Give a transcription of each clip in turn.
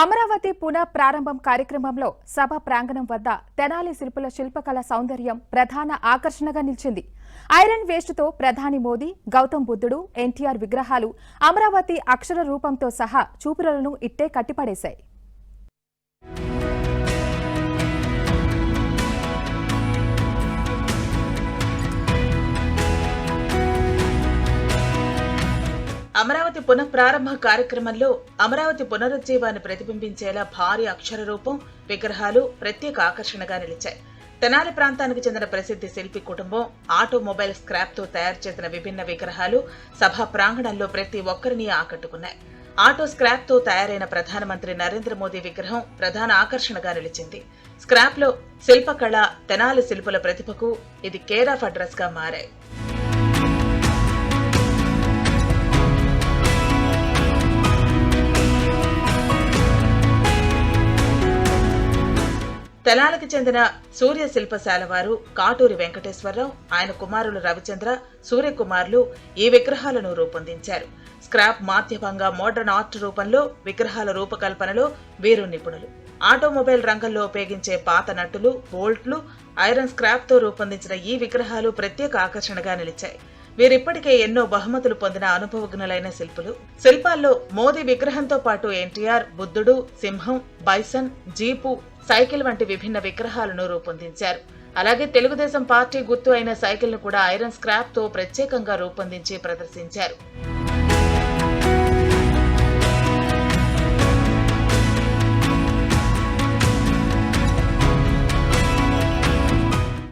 అమరావతి పునః ప్రారంభం కార్యక్రమంలో సభ ప్రాంగణం వద్ద తెనాలి శిల్పుల శిల్పకళ సౌందర్యం ప్రధాన ఆకర్షణగా నిలిచింది. ఐరన్ వేస్ట్తో ప్రధాని మోదీ, గౌతమ్ బుద్ధుడు, ఎన్టీఆర్ విగ్రహాలు అమరావతి అక్షర రూపంతో సహా చూపులను ఇట్టే కట్టిపడేశాయి. అమరావతి పునః ప్రారంభ కార్యక్రమంలో అమరావతి పునరుజ్జీవాన్ని ప్రతిబింబించేలా భారీ అక్షర రూపం, విగ్రహాలు ప్రత్యేక ఆకర్షణగా నిలిచాయి. తెనాలి ప్రాంతానికి చెందిన ప్రసిద్ధి శిల్పి కుటుంబం ఆటోమొబైల్ స్క్రాప్ తో తయారు చేసిన విభిన్న విగ్రహాలు సభా ప్రాంగణంలో ప్రతి ఒక్కరిని ఆకట్టుకున్నాయి. ఆటో స్క్రాప్ తో తయారైన ప్రధానమంత్రి నరేంద్ర మోదీ విగ్రహం ప్రధాన ఆకర్షణగా నిలిచింది. స్క్రాప్ లో శిల్పకళ, తెనాలి శిల్పుల ప్రతిభకు ఇది కేర్ ఆఫ్ అడ్రస్ గా మారాయి. తెనాలికి చెందిన సూర్య శిల్పశాల వారు కాటూరి వెంకటేశ్వరరావు, ఆయన కుమారులు రవిచంద్ర, సూర్యకుమార్లు ఈ విగ్రహాలను రూపొందించారు. స్క్రాప్ మాధ్యమంగా మోడర్న్ ఆర్ట్ రూపంలో విగ్రహాల రూపకల్పనలో వీరు నిపుణులు. ఆటోమొబైల్ రంగంలో ఉపయోగించే పాత నట్టులు, బోల్ట్లు, ఐరన్ స్క్రాప్ తో రూపొందించిన ఈ విగ్రహాలు ప్రత్యేక ఆకర్షణగా నిలిచాయి. వీరిప్పటికే ఎన్నో బహుమతులు పొందిన అనుభవజ్ఞులైన శిల్పులు. శిల్పాల్లో మోదీ విగ్రహంతో పాటు ఎన్టీఆర్, బుద్ధుడు, సింహం, బైసన్, జీపు, సైకిల్ వంటి విభిన్న విగ్రహాలను రూపొందించారు. అలాగే తెలుగుదేశం పార్టీ గుర్తు అయిన సైకిల్ ను కూడా ఐరన్ స్క్రాప్ తో ప్రత్యేకంగా రూపొందించి ప్రదర్శించారు.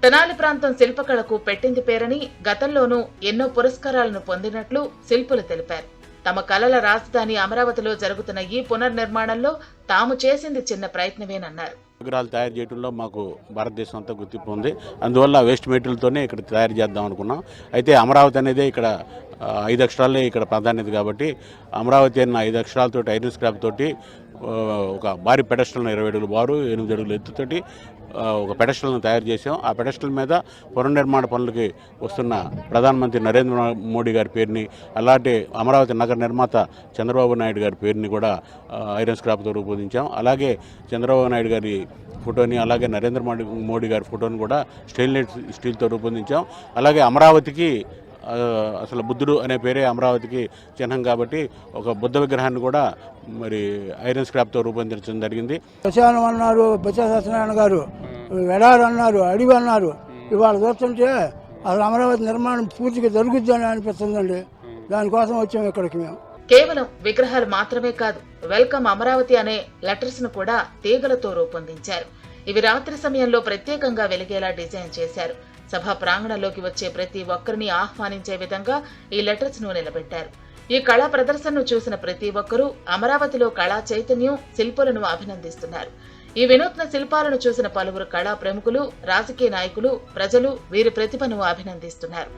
తెనాలి ప్రాంతం శిల్పకళకు పెట్టింది పేరని, గతంలోనూ ఎన్నో పురస్కారాలను పొందినట్లు శిల్పులు తెలిపారు. తమ కళల రాజధాని అమరావతిలో జరుగుతున్న ఈ పునర్నిర్మాణంలో తాము చేసింది చిన్న ప్రయత్నమేనన్నారు. విగ్రహాలు తయారు చేయడంలో మాకు భారతదేశం అంతా గుర్తింపు ఉంది. అందువల్ల వేస్ట్ మెటీరియల్తోనే ఇక్కడ తయారు చేద్దాం అనుకున్నాం. అయితే అమరావతి అనేది ఇక్కడ 5 అక్షరాలే ఇక్కడ ప్రాధాన్యత కాబట్టి అమరావతి అన్న 5 అక్షరాలతోటి ఐరన్ స్క్రాప్ తోటి ఒక భారీ పెడస్టల్ 20 అడుగులు బారు 8 అడుగుల ఎత్తుతోటి ఒక పెడస్టల్ను తయారు చేసాం. ఆ పెడస్టల్ మీద పునర్నిర్మాణ పనులకి వస్తున్న ప్రధానమంత్రి నరేంద్ర మోడీ గారి పేరుని, అలాంటి అమరావతి నగర నిర్మాత చంద్రబాబు నాయుడు గారి పేరుని కూడా ఐరన్ స్క్రాప్తో రూపొందించాం. అలాగే చంద్రబాబు నాయుడు గారి ఫోటోని, అలాగే నరేంద్ర మోడీ గారి ఫోటోని కూడా స్టెయిన్లెస్ స్టీల్తో రూపొందించాం. అలాగే అమరావతికి అసలు బుద్ధుడు అనే పేరే అమరావతికి చిహ్నం కాబట్టి ఒక బుద్ధ విగ్రహాన్ని కూడా మరి ఐరన్ స్క్రాప్తో రూపొందించడం జరిగింది. శ్మశానం అన్నారు, బొత్స సత్యనారాయణ గారు, ఎడారు అన్నారు, అడివి అన్నారు. ఇవాళ చూస్తుంటే అసలు అమరావతి నిర్మాణం పూర్తిగా జరుగుద్దని అనిపిస్తుందండి. దానికోసం వచ్చాము ఇక్కడికి మేము. కేవలం విగ్రహాలు మాత్రమే కాదు, వెల్కమ్ అమరావతి అనే లెటర్స్ ను కూడా తీగలతో రూపొందించారు. ఇవి రాత్రి సమయంలో ప్రత్యేకంగా వెలిగేలా డిజైన్ చేశారు. సభా ప్రాంగణంలోకి వచ్చే ప్రతి ఒక్కరిని ఆహ్వానించే విధంగా ఈ లెటర్స్ ను నిలబెట్టారు. ఈ కళా ప్రదర్శనను చూసిన ప్రతి ఒక్కరూ అమరావతిలో కళా చైతన్యం, శిల్పులను అభినందిస్తున్నారు. ఈ వినూత్న శిల్పాలను చూసిన పలువురు కళా ప్రముఖులు, రాజకీయ నాయకులు, ప్రజలు వీరి ప్రతిభను అభినందిస్తున్నారు.